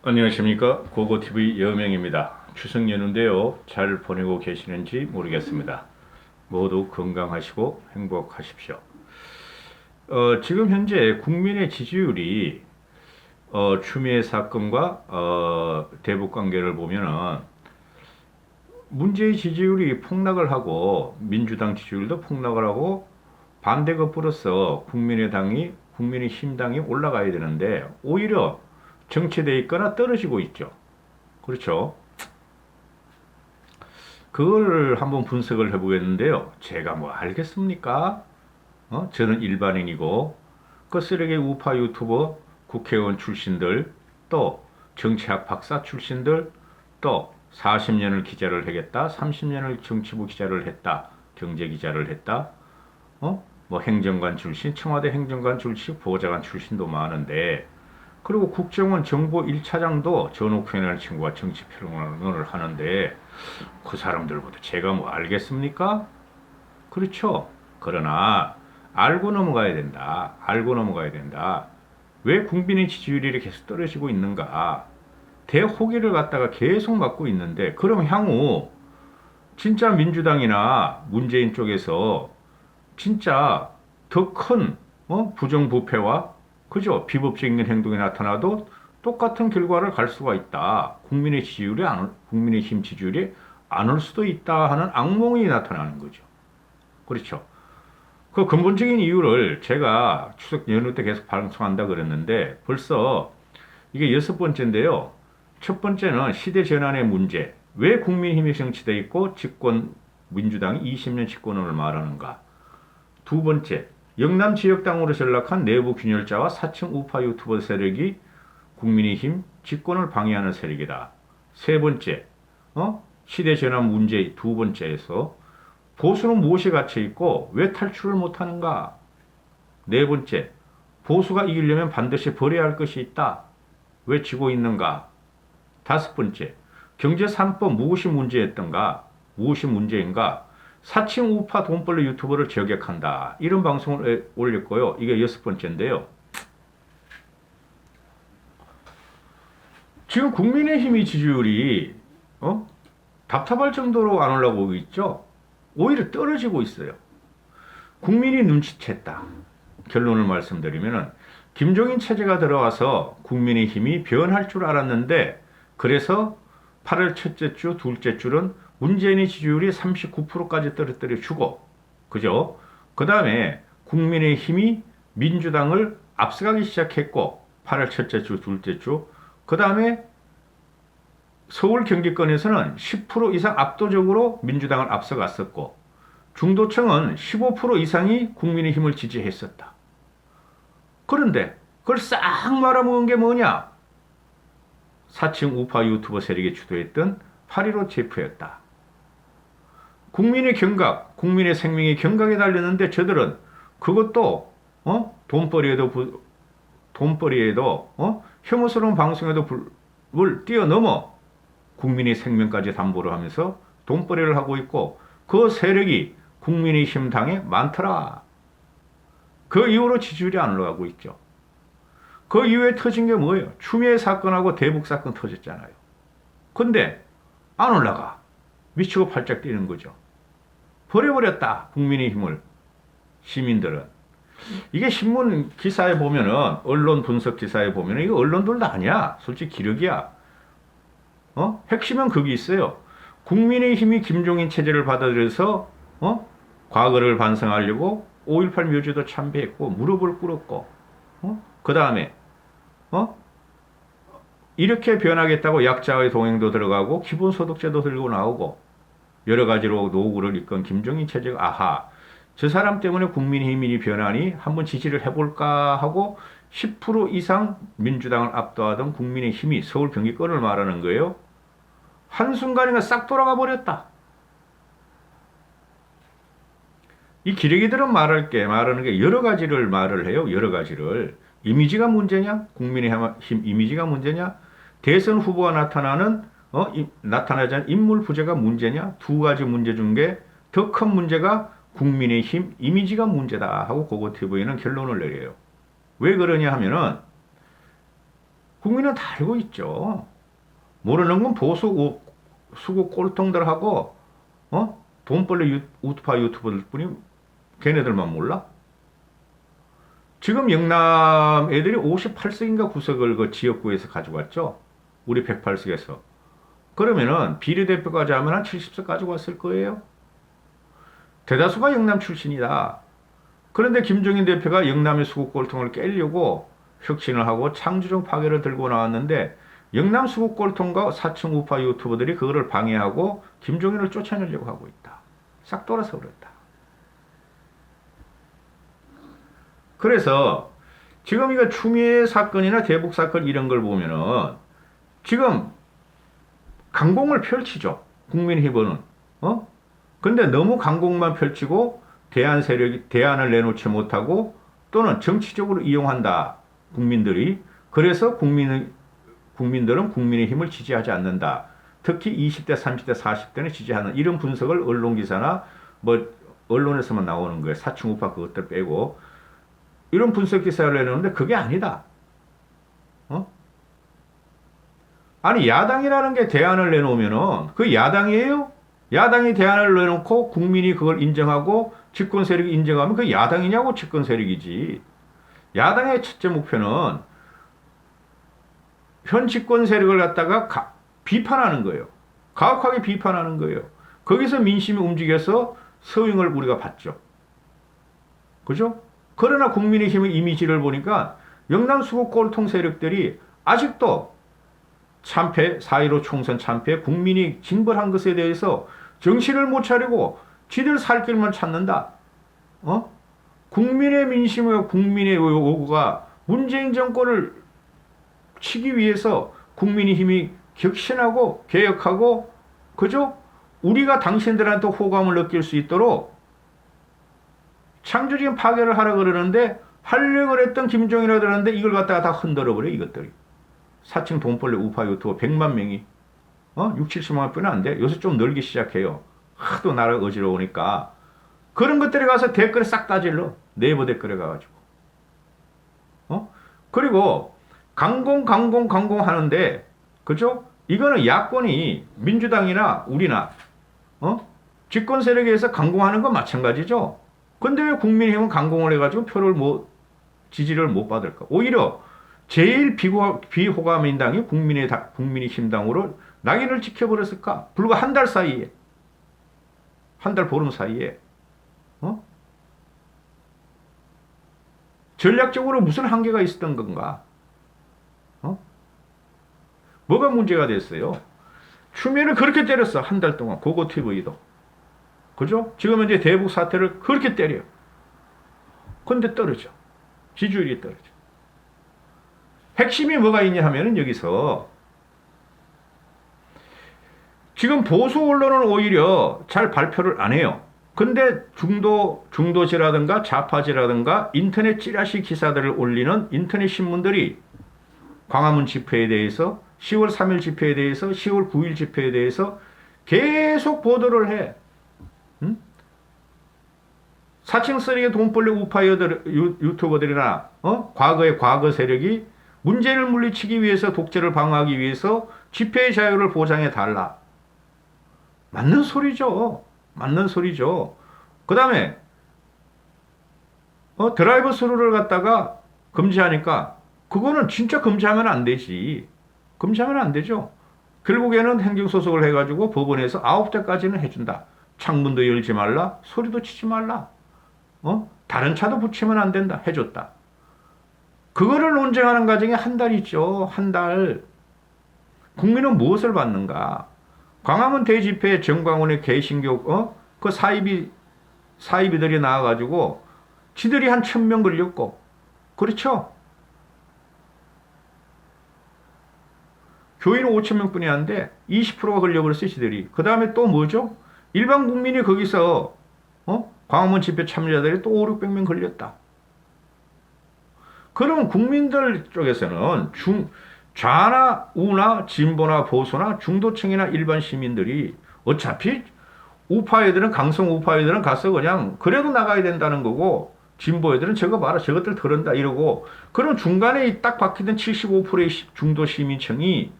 안녕하십니까. 고고TV 여명입니다. 추석 연휴인데요. 잘 보내고 계시는지 모르겠습니다. 모두 건강하시고 행복하십시오. 지금 현재 국민의 지지율이 추미애 사건과 대북 관계를 보면은 문재인 지지율이 폭락을 하고 민주당 지지율도 폭락을 하고 반대가 불어서 국민의힘당이 올라가야 되는데 오히려 정체돼 있거나 떨어지고 있죠. 그렇죠. 그걸 한번 분석을 해보겠는데요. 제가 뭐 알겠습니까? 저는 일반인이고 그 쓰레기 우파 유튜버 국회의원 출신들 또 정치학 박사 출신들 또 40년을 기자를 하겠다 30년을 정치부 기자를 했다 경제 기자를 했다 뭐 행정관 출신 청와대 행정관 출신 보좌관 출신도 많은데 그리고 국정원 정보 1차장도 전옥현이라는 친구가 정치평론을 하는데 그 사람들보다 제가 뭐 알겠습니까? 그렇죠. 그러나 알고 넘어가야 된다. 알고 넘어가야 된다. 왜 국민의 지지율이 계속 떨어지고 있는가? 대호기를 갖다가 계속 맞고 있는데 그럼 향후 진짜 민주당이나 문재인 쪽에서 진짜 더 큰 부정부패와 그죠? 비법적인 행동이 나타나도 똑같은 결과를 갈 수가 있다. 국민의힘 지지율이 안 올 수도 있다 하는 악몽이 나타나는 거죠. 그렇죠. 그 근본적인 이유를 제가 추석 연휴 때 계속 방송한다 그랬는데 벌써 이게 여섯 번째인데요. 첫 번째는 시대 전환의 문제. 왜 국민힘이 정치돼 있고 민주당이 20년 집권을 말하는가? 두 번째, 영남 지역당으로 전락한 내부 균열자와 사층 우파 유튜버 세력이 국민의힘 집권을 방해하는 세력이다. 세 번째, 시대 전환 문제 두 번째에서 보수는 무엇에 갇혀 있고 왜 탈출을 못하는가? 네 번째, 보수가 이기려면 반드시 버려야 할 것이 있다. 왜 지고 있는가? 다섯 번째, 경제 3법 무엇이 문제였던가? 무엇이 문제인가? 사칭 우파 돈벌레 유튜버를 저격한다. 이런 방송을 올렸고요. 이게 여섯 번째인데요. 지금 국민의힘의 지지율이 답답할 정도로 안 올라오고 있죠. 오히려 떨어지고 있어요. 국민이 눈치챘다. 결론을 말씀드리면 김종인 체제가 들어와서 국민의힘이 변할 줄 알았는데 그래서 8월 첫째 주, 둘째 주는 문재인의 지지율이 39%까지 떨어뜨려 주고, 그죠? 그 다음에 국민의힘이 민주당을 앞서가기 시작했고, 8월 첫째 주, 둘째 주, 그 다음에 서울 경기권에서는 10% 이상 압도적으로 민주당을 앞서갔었고, 중도층은 15% 이상이 국민의힘을 지지했었다. 그런데 그걸 싹 말아먹은 게 뭐냐? 사칭 우파 유튜버 세력이 주도했던 8.15 제프였다. 국민의 경각, 국민의 생명이 경각에 달렸는데 저들은 그것도 돈벌이에도 혐오스러운 방송에도 불을 뛰어넘어 국민의 생명까지 담보를 하면서 돈벌이를 하고 있고 그 세력이 국민의힘 당에 많더라. 그 이후로 지지율이 안 올라가고 있죠. 그 이후에 터진 게 뭐예요? 추미애 사건하고 대북 사건 터졌잖아요. 근데 안 올라가. 미치고 팔짝 뛰는 거죠. 버려버렸다. 국민의힘을. 시민들은. 이게 신문 기사에 보면은 언론 분석 기사에 보면은 이거 언론들도 아니야. 솔직히 기력이야. 핵심은 거기 있어요. 국민의힘이 김종인 체제를 받아들여서 과거를 반성하려고 5.18 묘지도 참배했고 무릎을 꿇었고 그 다음에 이렇게 변하겠다고 약자의 동행도 들어가고 기본소득제도 들고 나오고 여러 가지로 노구를 이끈 김종인 체제가 아하 저 사람 때문에 국민의힘이 변하니 한번 지지를 해볼까 하고 10% 이상 민주당을 압도하던 국민의힘이 서울 경기권을 말하는 거예요. 한순간에 싹 돌아가 버렸다. 이 기레기들은 말하는 게 여러 가지를 말을 해요. 여러 가지를. 이미지가 문제냐? 국민의힘 이미지가 문제냐? 대선 후보가 나타나지 않은 인물 부재가 문제냐? 두 가지 문제 중에 더 큰 문제가 국민의힘 이미지가 문제다 하고 고고TV는 결론을 내려요. 왜 그러냐 하면은 국민은 다 알고 있죠. 모르는 건 보수 수구 꼴통들하고 돈벌레 우파 유튜버들 뿐이 걔네들만 몰라? 지금 영남 애들이 58석인가 구석을 그 지역구에서 가져갔죠. 우리 108석에서. 그러면은 비례대표까지 하면 한 70석 가지고 왔을 거예요. 대다수가 영남 출신이다. 그런데 김종인 대표가 영남의 수국골통을 깨려고 혁신을 하고 창조적 파괴를 들고 나왔는데 영남 수국골통과 사층 우파 유튜버들이 그거를 방해하고 김종인을 쫓아내려고 하고 있다. 싹 돌아서 그랬다. 그래서 지금 이거 추미애 사건이나 대북 사건 이런 걸 보면은 지금 강공을 펼치죠. 국민의힘은. 근데 너무 강공만 펼치고 대안 세력이 대안을 내놓지 못하고 또는 정치적으로 이용한다. 국민들이. 그래서 국민들은 국민의힘을 지지하지 않는다. 특히 20대, 30대, 40대는 지지하는 이런 분석을 언론기사나 뭐 언론에서만 나오는 거예요. 사층 우파 그것들 빼고. 이런 분석 기사를 내놓는데 그게 아니다. 아니 야당이라는 게 대안을 내놓으면은 그 야당이에요? 야당이 대안을 내놓고 국민이 그걸 인정하고 집권 세력이 인정하면 그 야당이냐고 집권 세력이지. 야당의 첫째 목표는 현 집권 세력을 갖다가 비판하는 거예요. 가혹하게 비판하는 거예요. 거기서 민심이 움직여서 서윙을 우리가 봤죠. 그죠? 그러나 국민의힘의 이미지를 보니까 영남 수국 꼴통 세력들이 아직도 참패, 4.15 총선 참패, 국민이 징벌한 것에 대해서 정신을 못 차리고 지들 살 길만 찾는다. 국민의 민심과 국민의 요구가 문재인 정권을 치기 위해서 국민의힘이 격신하고 개혁하고 그죠? 우리가 당신들한테 호감을 느낄 수 있도록 창조적인 파괴를 하라 그러는데 하려고 했던 김종인이라 그러는데 이걸 갖다가 다 흔들어 버려 이것들이. 사칭 돈벌레 우파 유튜버 100만 명이 6, 70만 뿐이 안 돼. 요새 좀 늘기 시작해요. 하도 나라가 어지러우니까 그런 것들에 가서 댓글에 싹 따질러. 네이버 댓글에 가가지고. 그리고 강공 하는데 그죠? 이거는 야권이 민주당이나 우리나 집권 세력에 의해서 강공하는 건 마찬가지죠. 근데 왜 국민의힘은 강공을 해가지고 지지를 못 받을까? 오히려 제일 비호감인당이 국민의힘당으로 낙인을 찍혀버렸을까? 불과 한 달 사이에. 한 달 보름 사이에. 전략적으로 무슨 한계가 있었던 건가? 뭐가 문제가 됐어요? 추미애를 그렇게 때렸어. 한 달 동안. 고고TV도. 그죠? 지금 이제 대북 사태를 그렇게 때려요. 근데 떨어져. 지지율이 떨어져. 핵심이 뭐가 있냐 하면은 여기서 지금 보수 언론은 오히려 잘 발표를 안 해요. 근데 중도지라든가 좌파지라든가 인터넷 찌라시 기사들을 올리는 인터넷 신문들이 광화문 집회에 대해서 10월 3일 집회에 대해서 10월 9일 집회에 대해서 계속 보도를 해. 사칭 쓰레기 돈벌레 우파 유튜버들이나 과거의 과거 세력이 문제를 물리치기 위해서 독재를 방어하기 위해서 집회의 자유를 보장해 달라. 맞는 소리죠. 맞는 소리죠. 그 다음에 드라이브 스루를 갖다가 금지하니까 그거는 진짜 금지하면 안 되지. 금지하면 안 되죠. 결국에는 행정소송을 해가지고 법원에서 9대까지는 해준다. 창문도 열지 말라. 소리도 치지 말라. 다른 차도 붙이면 안 된다. 해줬다. 그거를 논쟁하는 과정에 한 달 있죠. 한 달. 국민은 무엇을 받는가? 광화문 대집회에 정광훈의 개신교 그 사이비들이 나와가지고 지들이 한 1000명 걸렸고 그렇죠? 교인은 5000명뿐이 안 돼. 20%가 걸려버렸어요. 지들이. 그 다음에 또 뭐죠? 일반 국민이 거기서 광화문 집회 참여자들이 또 5, 600명 걸렸다. 그러면 국민들 쪽에서는 좌나 우나 진보나 보수나 중도층이나 일반 시민들이 어차피 우파 애들은 강성 우파 애들은 가서 그냥 그래도 나가야 된다는 거고 진보 애들은 저거 봐라, 저것들 그런다 이러고, 그럼 중간에 딱 박히던 75%의 중도 시민층이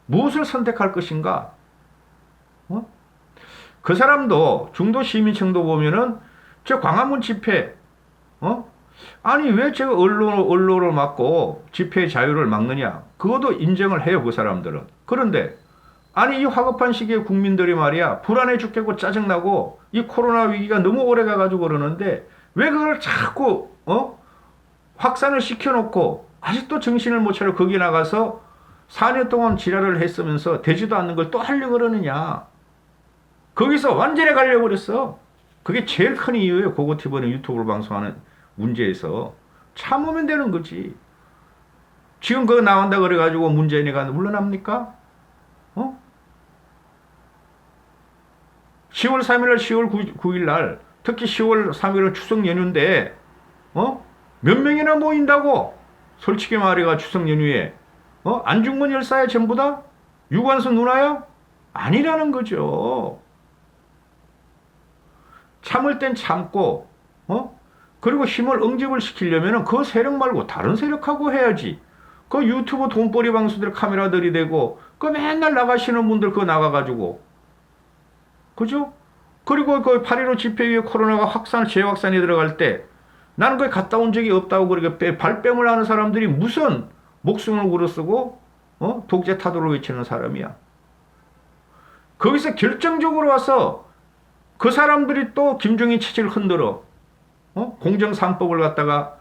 무엇을 선택할 것인가? 어? 그 사람도 중도 시민층도 보면은 저 광화문 집회, 어? 아니 왜 제가 언론을 막고 집회 자유를 막느냐? 그것도 인정을 해요, 그 사람들은. 그런데 아니 이 화급한 시기에 국민들이 말이야 불안해 죽겠고 짜증나고 이 코로나 위기가 너무 오래 가가지고 그러는데 왜 그걸 자꾸 확산을 시켜놓고 아직도 정신을 못 차려 거기 나가서 4년 동안 지랄을 했으면서 되지도 않는 걸 또 하려고 그러느냐. 거기서 완전히 가려고 그랬어. 그게 제일 큰 이유예요. 고고티브는 유튜브를 방송하는 문제에서. 참으면 되는 거지. 지금 그거 나온다 그래가지고 문재인이가 물러납니까? 10월 3일 날, 10월 9일 날, 특히 10월 3일은 추석 연휴인데, 몇 명이나 모인다고? 솔직히 말해가 추석 연휴에, 안중근 열사야 전부 다? 유관순 누나야? 아니라는 거죠. 참을 땐 참고, 그리고 힘을 응집을 시키려면 그 세력 말고 다른 세력하고 해야지. 그 유튜브 돈벌이 방송들 카메라들이 되고, 그 맨날 나가시는 분들 그거 나가가지고, 그죠? 그리고 그 8.15 집회 위에 코로나가 재확산이 들어갈 때 나는 거기 갔다 온 적이 없다고 그렇게 발뺌을 하는 사람들이 무슨 목숨을 걸어쓰고 독재 타도를 외치는 사람이야. 거기서 결정적으로 와서 그 사람들이 또 김종인 체제를 흔들어 공정 3법을 갖다가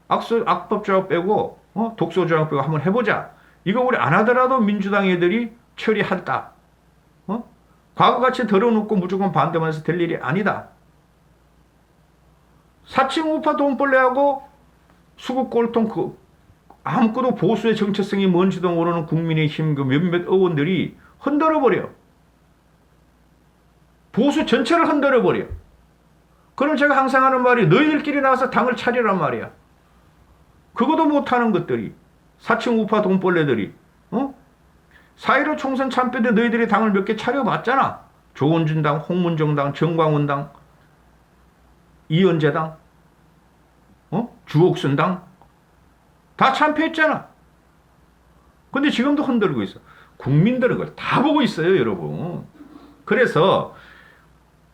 악법조항 빼고 독소조항 빼고 한번 해보자. 이거 우리 안 하더라도 민주당 애들이 처리한다. 과거같이 덜어놓고 무조건 반대만 해서 될 일이 아니다. 사칭 우파 돈벌레하고 수국 꼴통 아무것도 보수의 정체성이 뭔지도 모르는 국민의힘 그 몇몇 의원들이 흔들어버려. 보수 전체를 흔들어버려. 그럼 제가 항상 하는 말이 너희들끼리 나와서 당을 차리란 말이야. 그것도 못하는 것들이 사칭 우파 돈벌레들이 4.15 총선 참패 때 너희들이 당을 몇 개 차려봤잖아. 조원준당, 홍문정당, 정광훈당, 이현재당, 주옥순당 다 참패했잖아. 근데 지금도 흔들고 있어. 국민들은 그걸 다 보고 있어요, 여러분. 그래서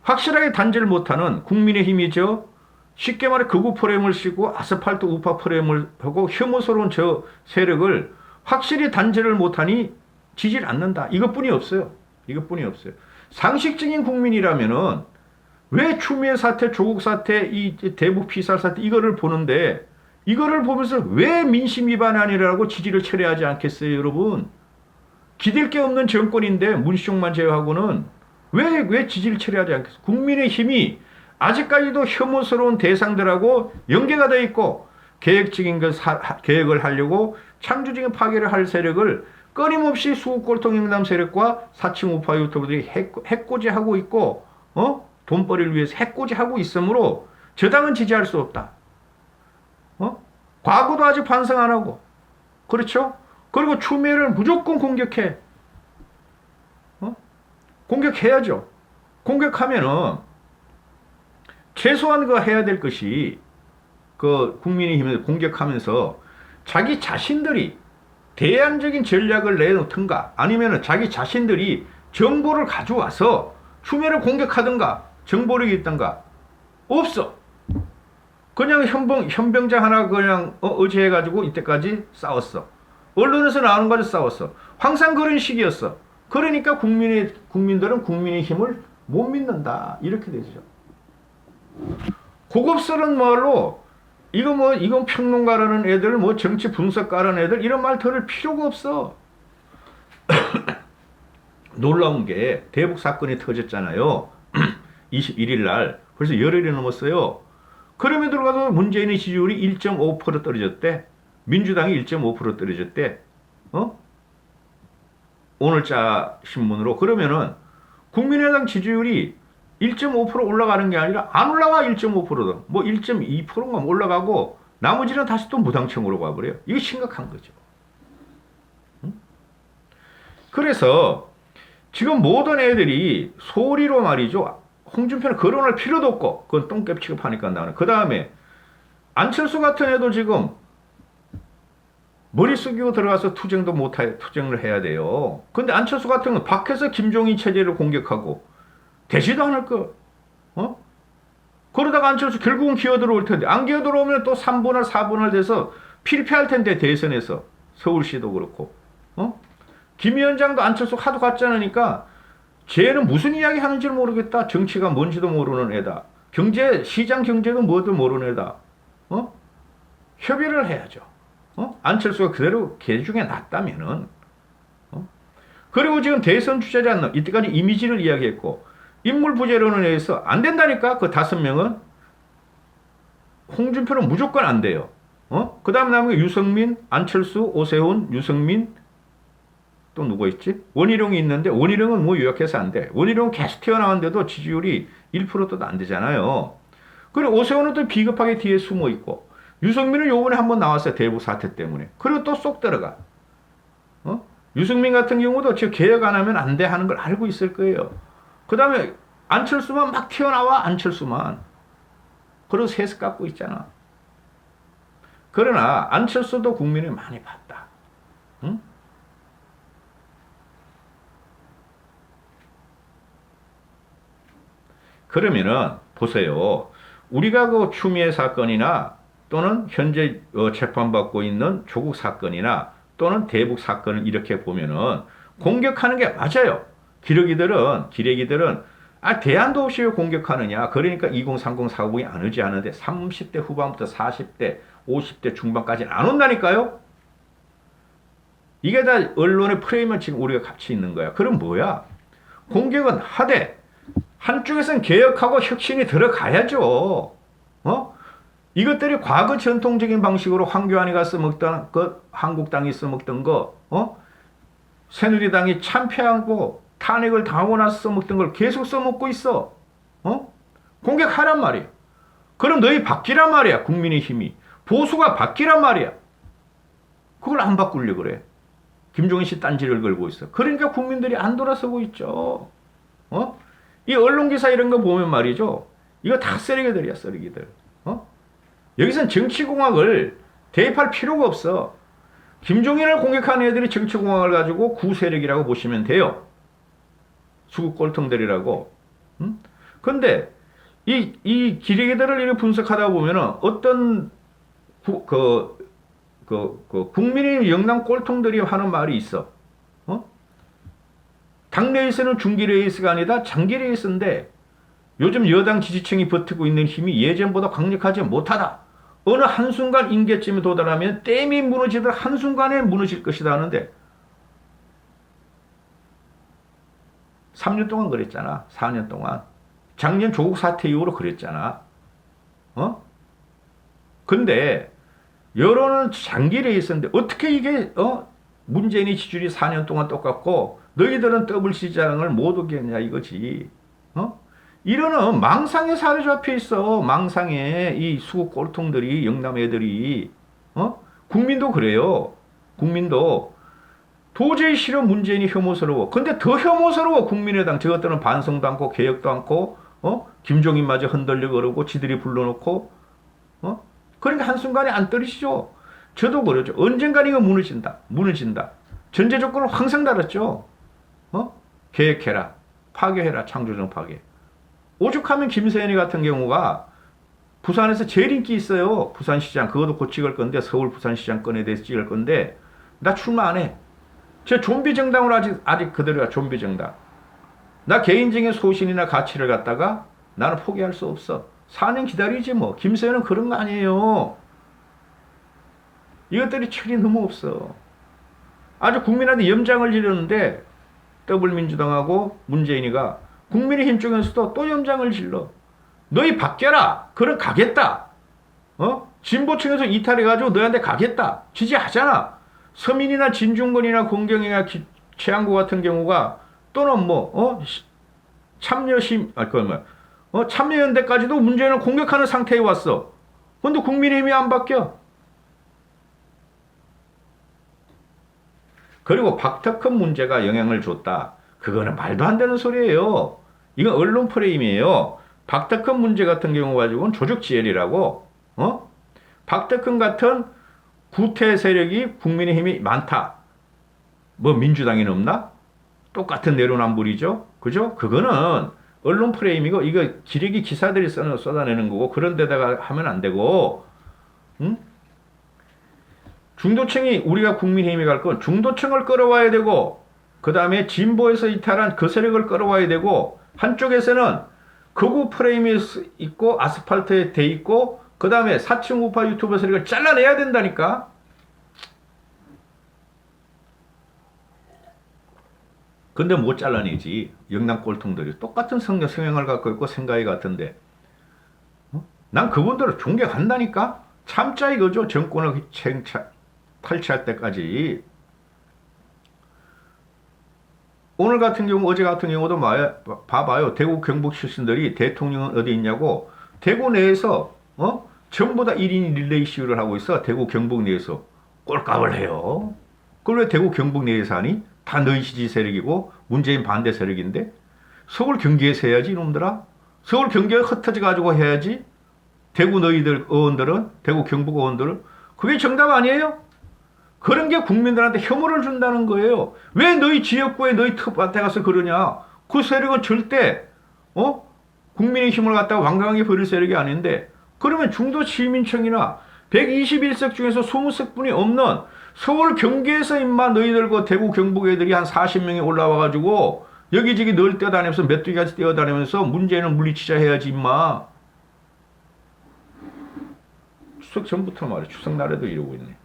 확실하게 단죄를 못하는 국민의힘이죠. 쉽게 말해 극우 프레임을 씌고 아스팔트 우파 프레임을 하고 혐오스러운 저 세력을 확실히 단죄를 못하니 지질 않는다. 이것뿐이 없어요. 이것뿐이 없어요. 상식적인 국민이라면은 왜 추미애 사태, 조국 사태, 이 대북 피살 사태 이거를 보는데 이거를 보면서 왜 민심 위반이 아니라고 지지를 철회하지 않겠어요, 여러분? 기댈 게 없는 정권인데 문시종만 제외하고는 왜 지지를 철회하지 않겠어요? 국민의 힘이 아직까지도 혐오스러운 대상들하고 연계가 되어 있고 계획적인 계획을 하려고 창조적인 파괴를 할 세력을 끊임없이 수국골통영남 세력과 사칭 우파 유튜버들이 해코지하고 있고 돈벌이를 위해서 해코지하고 있으므로 저 당은 지지할 수 없다. 과거도 아직 반성 안 하고 그렇죠? 그리고 추미애를 무조건 공격해. 공격해야죠. 공격하면은 최소한 그 해야 될 것이 그 국민의힘을 공격하면서 자기 자신들이 대안적인 전략을 내놓든가 아니면 자기 자신들이 정보를 가져와서 추미애를 공격하든가 정보력이 있든가 없어. 그냥 현병장 하나 그냥 의지해가지고 이때까지 싸웠어. 언론에서 나오는 거를 싸웠어. 항상 그런 식이었어. 그러니까 국민들은 국민의 힘을 못 믿는다. 이렇게 되죠. 고급스러운 말로 이건 평론가라는 애들, 정치 분석가라는 애들 이런 말 들을 필요가 없어. 놀라운 게 대북 사건이 터졌잖아요. 21일 날 벌써 열흘이 넘었어요. 그럼에도 불구하고 문재인의 지지율이 1.5% 떨어졌대. 민주당이 1.5% 떨어졌대. 오늘자 신문으로. 그러면은 국민의당 지지율이 1.5% 올라가는 게 아니라 안 올라가. 1.5%도 1.2%인가 올라가고 나머지는 다시 또 무당층으로 가버려요. 이거 심각한 거죠. 그래서 지금 모든 애들이 소리로 말이죠. 홍준표는 거론할 필요도 없고 그건 똥개 취급하니까 나는. 그 다음에 안철수 같은 애도 지금 머리 숙이고 들어가서 투쟁도 못해, 투쟁을 해야 돼요. 근데 안철수 같은 건 밖에서 김종인 체제를 공격하고 되지도 않을 거. 어? 그러다가 안철수 결국은 기어 들어올 텐데 안 기어 들어오면 또 3분할 4분할 돼서 필패할 텐데 대선에서 서울시도 그렇고. 어? 김 위원장도 안철수 하도 같지 않으니까 쟤는 무슨 이야기 하는지 모르겠다. 정치가 뭔지도 모르는 애다. 경제 시장 경제도 뭐도 모르는 애다. 어? 협의를 해야죠. 어? 안철수가 그대로 걔 중에 낫다면은. 어? 그리고 지금 대선 주자지 이때까지 이미지를 이야기했고 인물 부재론에 의해서 안 된다니까. 그 5명은 홍준표는 무조건 안 돼요. 어? 그 다음 남은 게 유승민, 안철수, 오세훈, 유승민 또 누구 있지? 원희룡이 있는데 원희룡은 뭐 요약해서 안 돼. 원희룡은 계속 튀어나왔는데도 지지율이 1%도 안 되잖아요. 그리고 오세훈은 또 비겁하게 뒤에 숨어 있고 유승민은 요번에 한번 나왔어요. 대북 사태 때문에. 그리고 또 쏙 들어가. 어? 유승민 같은 경우도 지금 개혁 안 하면 안 돼 하는 걸 알고 있을 거예요. 그 다음에 안철수만 막 튀어나와. 안철수만. 그리고 세습 갖고 있잖아. 그러나 안철수도 국민이 많이 봤다. 응? 그러면은 보세요. 우리가 그 추미애 사건이나 또는 현재 재판받고 있는 조국 사건이나 또는 대북 사건을 이렇게 보면은 공격하는 게 맞아요. 기레기들은 대안도 없이 공격하느냐. 그러니까 2030 사고가 안 오지 않은데 30대 후반부터 40대, 50대 중반까지는 안 온다니까요. 이게 다 언론의 프레임을 지금 우리가 같이 있는 거야. 그럼 뭐야? 공격은 하되 한쪽에서는 개혁하고 혁신이 들어가야죠. 어? 이것들이 과거 전통적인 방식으로 황교안이가 써먹던 그 한국당이 써먹던 거, 새누리당이 참패하고 탄핵을 당하고 나서 써먹던 걸 계속 써먹고 있어. 공격하란 말이야. 그럼 너희 바뀌란 말이야. 국민의힘이 보수가 바뀌란 말이야. 그걸 안 바꾸려고 그래. 김종인 씨 딴지를 걸고 있어. 그러니까 국민들이 안 돌아서고 있죠. 이 언론기사 이런 거 보면 말이죠. 이거 다 쓰레기들이야, 쓰레기들. 여기선 정치공학을 대입할 필요가 없어. 김종인을 공격하는 애들이 정치공학을 가지고 구세력이라고 보시면 돼요. 수구 꼴통들이라고. 근데 이 기레기들을 이렇게 분석하다 보면은 어떤 국민의 영남 꼴통들이 하는 말이 있어. 당내에서는 중기 레이스가 아니다 장기 레이스인데 요즘 여당 지지층이 버티고 있는 힘이 예전보다 강력하지 못하다. 어느 한순간 임계점에 도달하면 댐이 무너지듯 한순간에 무너질 것이다 하는데 3년 동안 그랬잖아. 4년 동안. 작년 조국 사태 이후로 그랬잖아. 근데 여론은 장기 레이스인데 어떻게 이게 문재인의 지지율이 4년 동안 똑같고 너희들은 더블 시장을 못 오겠냐 이거지. 이러는 망상에 사로잡혀 있어. 망상에 이 수구 꼴통들이 영남 애들이. 국민도 그래요. 국민도 도저히 싫어. 문재인이 혐오스러워. 근데 더 혐오스러워. 국민의당 저것들은 반성도 않고 개혁도 않고 김종인마저 흔들려 그러고 지들이 불러놓고 그러니까 한순간에 안 떨어지죠. 저도 그러죠. 언젠간 이거 무너진다. 전제 조건을 항상 달았죠. 계획해라. 파괴해라. 창조적 파괴. 오죽하면 김세현이 같은 경우가 부산에서 제일 인기 있어요. 부산시장. 그것도 곧 찍을 건데 서울 부산시장 건에 대해서 찍을 건데 나 출마 안 해. 제 좀비 정당으로 아직 그대로야. 좀비 정당. 나 개인적인 소신이나 가치를 갖다가 나는 포기할 수 없어. 4년 기다리지 뭐. 김세현은 그런 거 아니에요. 이것들이 철이 너무 없어. 아주 국민한테 염장을 지르는데 더불민주당하고 문재인이가 국민의힘 쪽에서도 또 염장을 질러. 너희 바뀌어라. 그럼 가겠다. 진보층에서 이탈해가지고 너한테 가겠다. 지지하잖아. 서민이나 진중권이나 공경이나 최양구 같은 경우가 또는 참여연대까지도 문재인을 공격하는 상태에 왔어. 근데 국민의힘이 안 바뀌어. 그리고 박特큰 문제가 영향을 줬다. 그거는 말도 안 되는 소리예요. 이건 언론 프레임이에요. 박特큰 문제 같은 경우 가지고는 조직지혈이라고. 박덕흠 같은 구태 세력이 국민의힘이 많다. 뭐 민주당에는 없나? 똑같은 내로남불이죠. 그죠? 그거는 언론 프레임이고 이거 기레기 기사들이 쏟아내는 거고 그런 데다가 하면 안 되고 응? 중도층이 우리가 국민의힘에 갈 건 중도층을 끌어와야 되고 그 다음에 진보에서 이탈한 그 세력을 끌어와야 되고 한쪽에서는 극우 프레임이 있고 아스팔트에 돼 있고 그 다음에 4층 우파 유튜버 세력을 잘라내야 된다니까. 근데 못 잘라내지. 영남 꼴통들이 똑같은 성향을 갖고 있고 생각이 같은데 난 그분들을 존경한다니까. 참자 이거죠. 정권을 탈취할 때까지. 오늘 같은 경우 어제 같은 경우도 봐봐요. 대구 경북 출신들이 대통령은 어디 있냐고 대구 내에서 전부 다 1인 릴레이 시위를 하고 있어. 대구 경북 내에서 꼴값을 해요. 그걸 왜 대구 경북 내에서 하니? 다 너희 지지 세력이고 문재인 반대 세력인데 서울 경기에서 해야지 이놈들아. 서울 경기에 흩어져 가지고 해야지. 대구 너희들 의원들은 대구 경북 의원들은 그게 정답 아니에요? 그런 게 국민들한테 혐오를 준다는 거예요. 왜 너희 지역구에 너희 텃밭에 가서 그러냐. 그 세력은 절대 국민의 힘을 갖다가 완강하게 버릴 세력이 아닌데 그러면 중도 시민청이나 121석 중에서 20석뿐이 없는 서울 경기에서 임마 너희들과 대구 경북 애들이 한 40명이 올라와가지고 여기저기 널 뛰어다니면서 메뚜기같이 뛰어다니면서 문재인을 물리치자 해야지 임마. 추석 전부터 말이야. 추석 날에도 이러고 있네.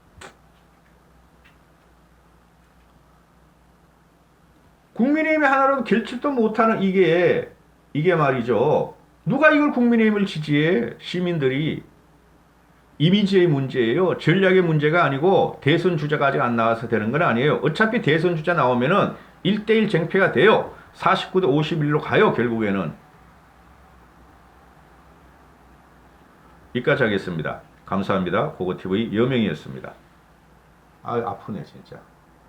국민의힘이 하나라도 결집도 못하는 이게 말이죠. 누가 이걸 국민의힘을 지지해? 시민들이. 이미지의 문제예요. 전략의 문제가 아니고 대선 주자가 아직 안 나와서 되는 건 아니에요. 어차피 대선 주자 나오면은 1대1 쟁패가 돼요. 49대 51로 가요. 결국에는. 여기까지 하겠습니다. 감사합니다. 고고TV 여명이었습니다. 아프네 진짜.